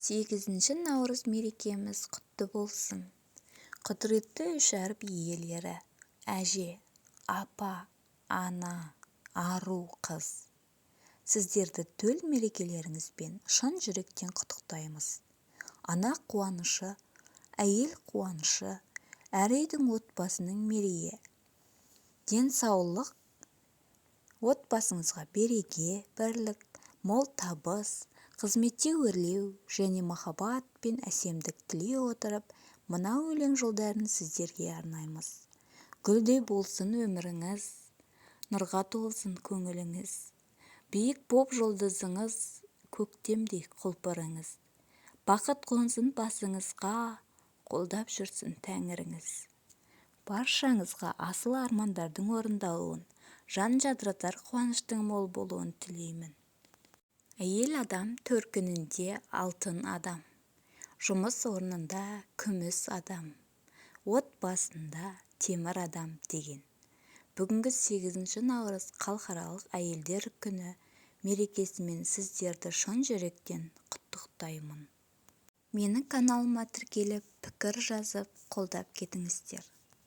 8 наурыз мерекеміз құтты болсын. Құдіретті үш әріп иелері: әже, апа, ана, ару, қыз. Сіздерді төл мерекелеріңізбен шын жүректен құттықтаймыз. Ана қуанышы, әйел қуанышы, әр үйдің отбасының мерейі. Денсаулық, отбасыңызға береке, бірлік, мол табыс, қызметте өрлеу және махаббат пен әсемдік тілей отырып, мына өлең жолдарын сіздерге арнаймыз. Гүлдей болсын өміріңіз, нұрға толсын көңіліңіз, биік боп жұлдызыңыз, көктемдей құлпырыңыз, бақыт қонсын басыңызға, қолдап жүрсін тәңіріңіз. Баршаңызға асыл армандардың орындалуын, жан жадыратар қуаныштың мол болуын тілеймін. Әйел адам төркінінде алтын адам, жұмыс орнында күміс адам, отбасында темір адам деген. Бүгінгі 8 наурыз халықаралық әйелдер күні мерекесімен сіздерді шын жүректен құттықтаймын. Менің каналыма тіркеліп, пікір жазып, қолдап кетіңіздер.